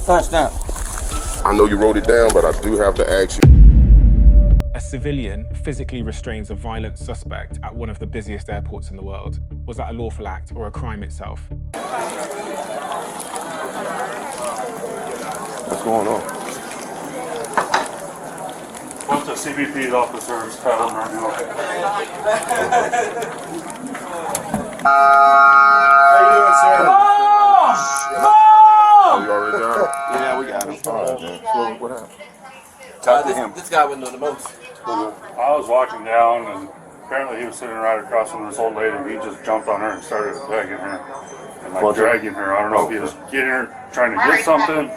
Stop. I know you wrote it down, but I do have to ask you. A civilian physically restrains a violent suspect at one of the busiest airports in the world. Was that a lawful act or a crime itself? What's going on? Bunch of CBP officers paddling right now. How you doing, sir? You already got it? Yeah, we got him. All right, man. So what happened? Talk to him. This guy wouldn't know the most. I was walking down and apparently he was sitting right across from this old lady and he just jumped on her and started dragging her. And like dragging her. I don't know if he was getting her, trying to get something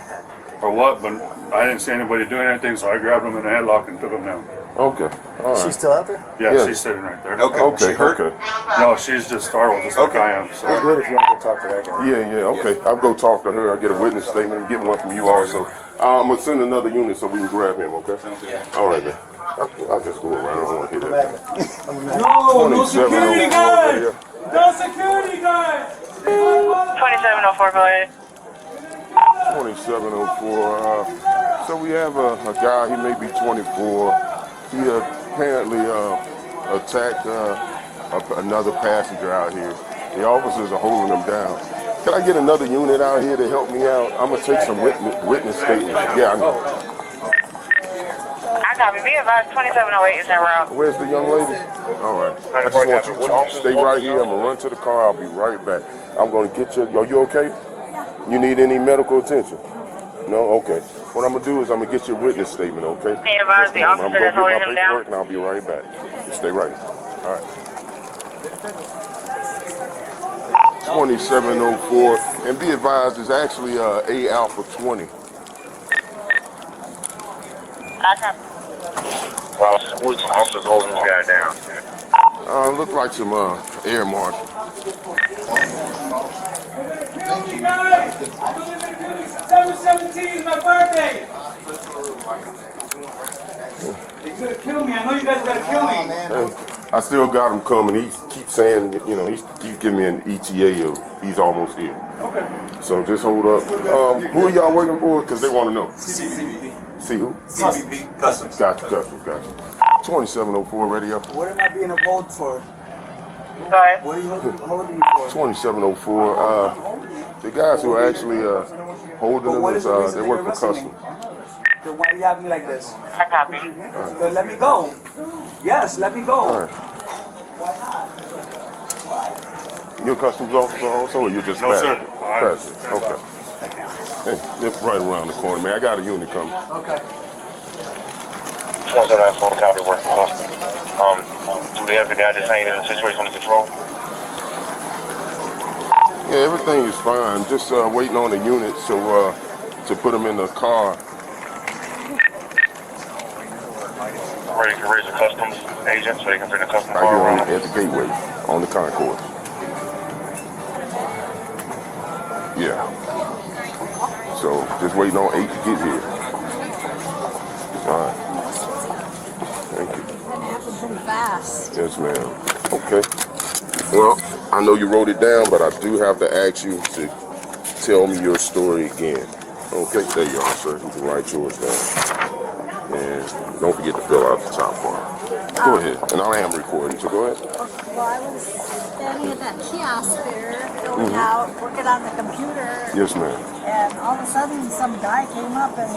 or what, but I didn't see anybody doing anything, so I grabbed him in the headlock and took him down. Okay. All right. She's still out there? Yeah, she's sitting right there. Okay. No, she's just startled, just like I am. So. It's good if you want to go talk to that guy. Yeah, okay. I'll go talk to her. I'll get a witness statement and get one from you also. I'm going to send another unit so we can grab him, okay? All right, man. I'll just go around. I don't want to hear that. No security guards! No security guards! 2704, go ahead. 2704. So we have a guy, he may be 24. He apparently attacked another passenger out here. The officers are holding him down. Can I get another unit out here to help me out? I'm going to take some witness statements. Yeah, I know. I copy. Be advised, 2708 is en route. Where's the young lady? All right. I just want you to stay right here. I'm going to run to the car. I'll be right back. I'm going to get you. Are you okay? You need any medical attention? No? Okay. What I'm going to do is I'm going to get your witness statement, okay? Be advised, the officer that's holding him down. And I'll be right back. Just stay right here. All right. 2704. And be advised, it's actually A Alpha 20. I copy. Well, which officer's holding this guy down? Look like some air marshal. Security guys! I'm delivering duty 7/17 is my birthday! They're gonna kill me. I know you guys are gonna kill me. I still got him coming. He keeps saying, you know, he's giving me an ETA of he's almost here. Okay. So just hold up. Who are y'all working for? Because they want to know. CBP. See who? CBP. Customs. Gotcha. 2704, ready up. What am I being held for? Go ahead. What are you holding me for? 2704. The guys who are actually holding them, is, they work for customs. Then why you have me like this? I copy. Then let me go. Yes, let me go. All right. You're a customs officer also, or you're just No, sir. Passive. Okay. Hey, they're right around the corner, man. I got a unit coming. Okay. 2704, copy, working customs. Do they have the guy that's hanging in the situation under control? Yeah, everything is fine. Just waiting on the unit to put them in the car. Ready to raise the customs agent so they can bring the customs Right car here around? at the gateway, on the concourse. Yeah. So just waiting on 8 to get here. All right. Thank you. That happened pretty fast. Yes, ma'am. Okay. Well, I know you wrote it down, but I do have to ask you to tell me your story again. Okay, there you are, sir. You can write yours down. And don't forget to fill out the top part. Go ahead. And I am recording, so go ahead. Well, I was standing at that kiosk there, filling out, working on the computer. Yes, ma'am. And all of a sudden, some guy came up and I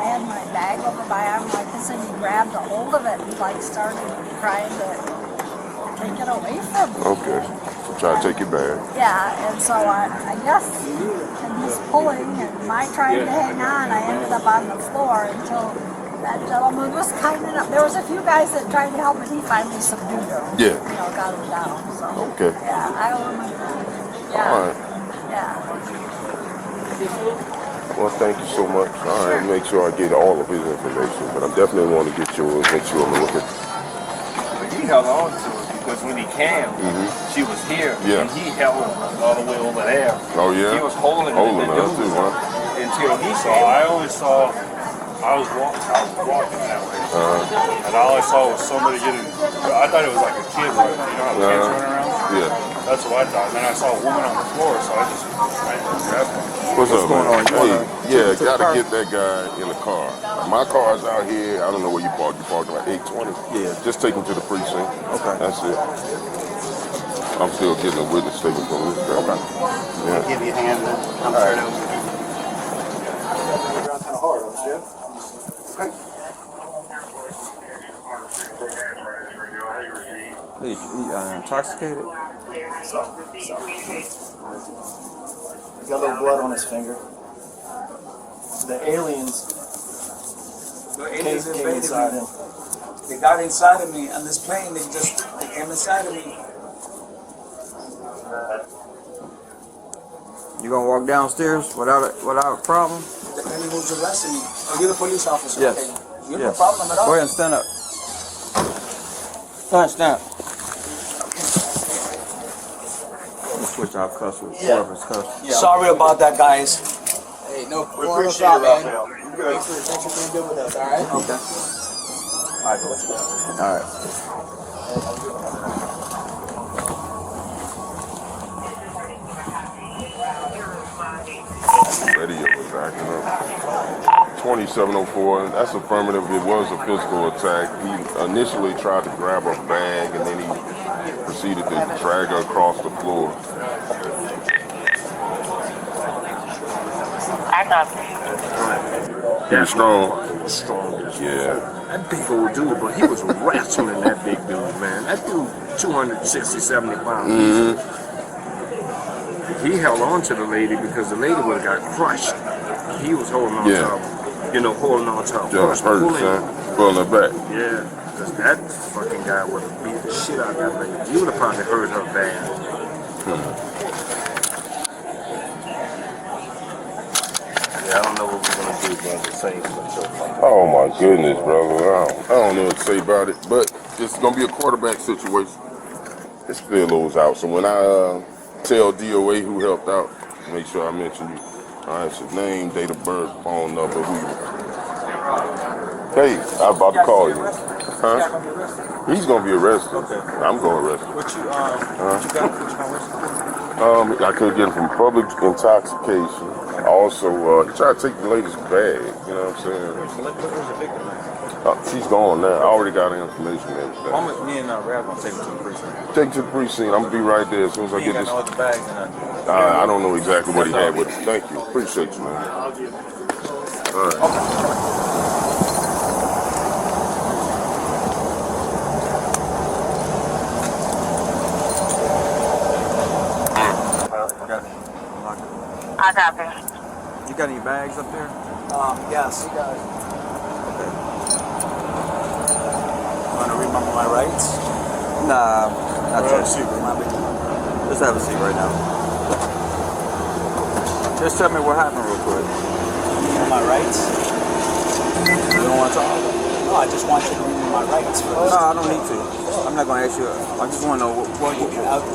had my bag over my arm like this, and he grabbed a hold of it and like started trying to take it away from me. Okay. So try to take it back. Yeah, and so I guess, and he's pulling, and my trying to hang on, I ended up on the floor until that gentleman was kind enough. There was a few guys that tried to help, but he finally subdued them. Yeah. You know, got him down. So. Okay. Yeah, I remember. Yeah. All right. Yeah. Well, thank you so much. All right, make sure I get all of his information, but I definitely want to get yours, make sure I'm looking. He held on to it because when he came, she was here, and he held her all the way over there. Oh, yeah? He was holding her her too, huh? until he So saw. I only saw, I was walking that way, and all I saw was somebody getting, I thought it was like a kid running, you know how kids run around? Yeah. That's what I thought. And then I saw a woman on the floor, so I just ran and grabbed her. What's up, going man? on? You Hey. Yeah, gotta get that guy in the car. My car's out here. I don't know where you parked. You parked like 820. Yeah. Just take him to the precinct. Okay. That's it. I'm still getting a witness statement from this guy. Okay. Yeah. Give you a hand then. I'm sorry. Kind of hard, understand? Okay. He's intoxicated. So. He's got a little blood on his finger. The aliens came inside him. They got inside of me on this plane. They came inside of me. You gonna walk downstairs without a problem? Depending who's arresting me. Are you the police officer? Yes. Okay. You have Yes. no problem at all. Go ahead and stand up. Go ahead, stand up. Let's switch our cuss with whoever's cuss. Yeah. Sorry about that, guys. Hey, no, We appreciate it, man. Raphael. Thanks for being good with us, all right? Okay. All right, let's go. All right. Radio was acting up. 2704, that's affirmative. It was a physical attack. He initially tried to grab her bag and then he proceeded to drag her across the floor. I got He was strong. Strong as Yeah. that big old dude, but he was wrestling that big dude, man. That dude, 260, 70 pounds. Mm-hmm. He held on to the lady because the lady would have got crushed. He was holding on to her, holding on to her. Just hurt, son. Pulling her back. Yeah, because that fucking guy would have beat the shit out of that lady. He would have probably hurt her bad. Yeah, I don't know what we're gonna do about the same. Oh my goodness, brother. I don't know what to say about it, but it's gonna be a quarterback situation. This fellow's out, so when I tell DOA who helped out, make sure I mention you. All right, so name, date of birth, phone number, who you. Hey, I'm about to call you. Huh? He's gonna be arrested. Okay. I'm gonna arrest him. What you got? I could get him from public intoxication. Also, he tried to take the lady's bag. You know what I'm saying? Where's the victim? She's gone now. I already got her information and everything. Me and Rab gonna take him to the precinct. Take to the precinct. I'm gonna be right there as soon as I He get ain't this. got no other bags in there. I don't know exactly what he had with him. Thank you. Appreciate you, man. All right. I copy. You got any bags up there? Yes. Okay. Want to read my rights? Nah, not yet. My Let's have a seat right now. Just tell me what happened real quick. My rights? You don't want to talk? No, I just want you to read me my rights first. No, I don't need to. I'm not going to ask you. I just want to know what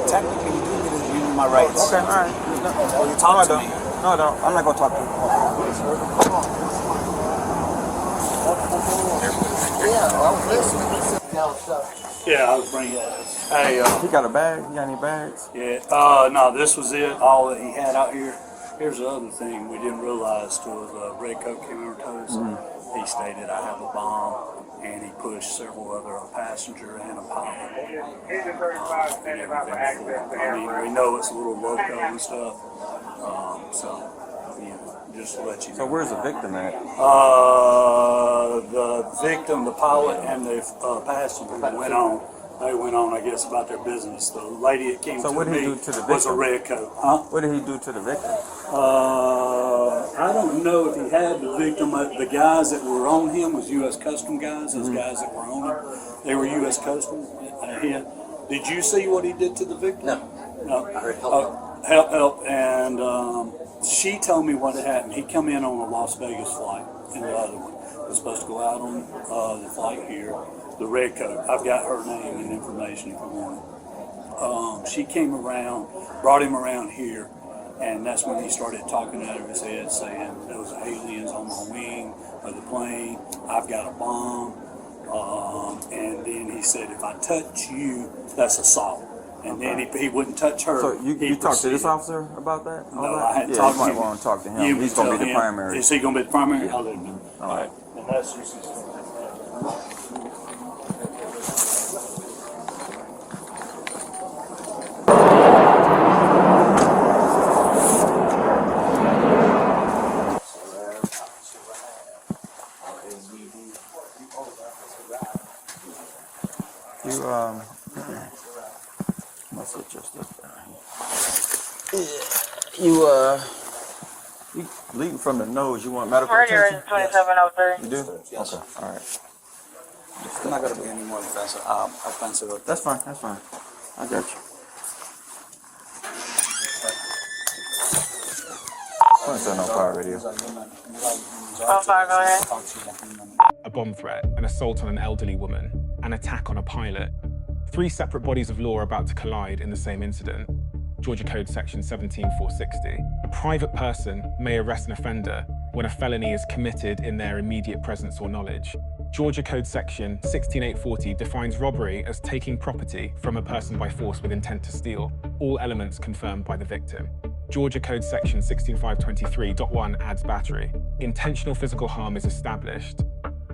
technically, you do need to read me my rights. Okay, all right. Well, you talk to me. No, I'm not going to talk to you. Yeah, I was bringing it. Hey, he got a bag? You got any bags? Yeah, no, this was it, all that he had out here. Here's the other thing we didn't realize till the red coat came over to us. He stated, I have a bomb, and he pushed several other, a passenger and a pilot. And everything. I mean, we know it's a little loco and stuff, so, just to let you know. So where's the victim at? The victim, the pilot, and the passenger went on. They went on, I guess, about their business. The lady that came So to what did he me do to the was a victim? red coat. Huh? What did he do to the victim? I don't know if he had the victim. The guys that were on him was U.S. Custom guys. Those guys that were on him, they were U.S. Custom. Did you see what he did to the victim? No. I heard help. Help. And she told me what had happened. He come in on a Las Vegas flight, and the other one was supposed to go out on the flight here. The red coat. I've got her name and information if you want it. She came around, brought him around here, and that's when he started talking out of his head, saying there was aliens on my wing of the plane. I've got a bomb. And then he said, if I touch you, that's assault. And then he wouldn't touch her. So you talked to this officer about that? No, I hadn't yeah, talked you to might him. want to talk to him. He's going to be the primary. Is he going to be the primary? Yeah. I'll let him know. All right. And that's just must have just you bleeding from the nose. You want medical attention? 2703. You do? Yes. Okay. All right. I'm not going to be any more offensive. That's fine. That's fine. I got you. I'm saying no fire radio. Go ahead. A bomb threat, an assault on an elderly woman, an attack on a pilot. 3 separate bodies of law are about to collide in the same incident. Georgia Code Section 17460. A private person may arrest an offender when a felony is committed in their immediate presence or knowledge. Georgia Code Section 16840 defines robbery as taking property from a person by force with intent to steal, all elements confirmed by the victim. Georgia Code Section 16523.1 adds battery. Intentional physical harm is established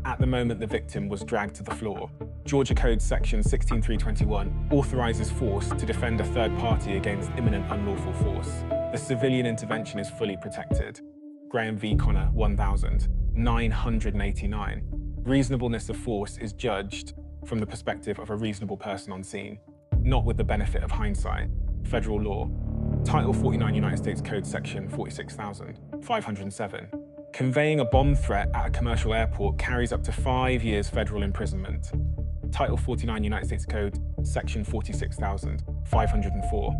at the moment the victim was dragged to the floor. Georgia Code Section 16321 authorizes force to defend a third party against imminent unlawful force. The civilian intervention is fully protected. Graham v. Connor, 1989. Reasonableness of force is judged from the perspective of a reasonable person on scene, not with the benefit of hindsight. Federal law. Title 49 United States Code Section 46,507. Conveying a bomb threat at a commercial airport carries up to 5 years federal imprisonment. Title 49 United States Code Section 46,504.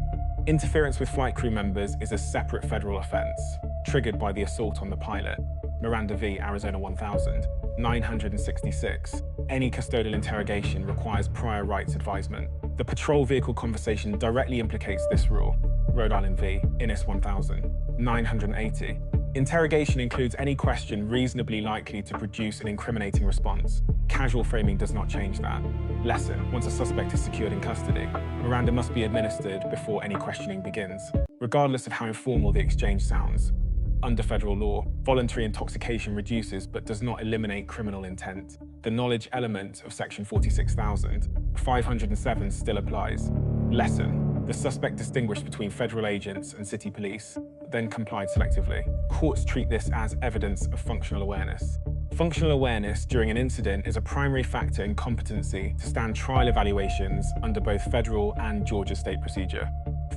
Interference with flight crew members is a separate federal offense, triggered by the assault on the pilot. Miranda v. Arizona 1966. Any custodial interrogation requires prior rights advisement. The patrol vehicle conversation directly implicates this rule. Rhode Island v. Innis 1980. Interrogation includes any question reasonably likely to produce an incriminating response. Casual framing does not change that. Lesson: once a suspect is secured in custody, Miranda must be administered before any questioning begins, regardless of how informal the exchange sounds. Under federal law, voluntary intoxication reduces but does not eliminate criminal intent. The knowledge element of Section 46,507 still applies. Lesson: the suspect distinguished between federal agents and city police, then complied selectively. Courts treat this as evidence of functional awareness. Functional awareness during an incident is a primary factor in competency to stand trial evaluations under both federal and Georgia state procedure.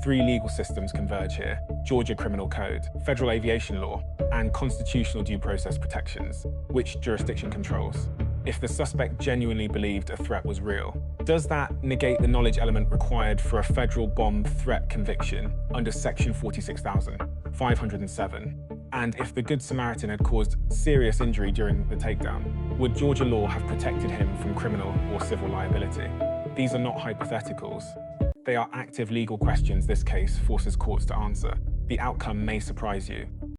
3 legal systems converge here: Georgia Criminal Code, Federal Aviation Law, and constitutional due process protections. Which jurisdiction controls? If the suspect genuinely believed a threat was real, does that negate the knowledge element required for a federal bomb threat conviction under Section 46,507? And if the Good Samaritan had caused serious injury during the takedown, would Georgia law have protected him from criminal or civil liability? These are not hypotheticals. They are active legal questions this case forces courts to answer. The outcome may surprise you.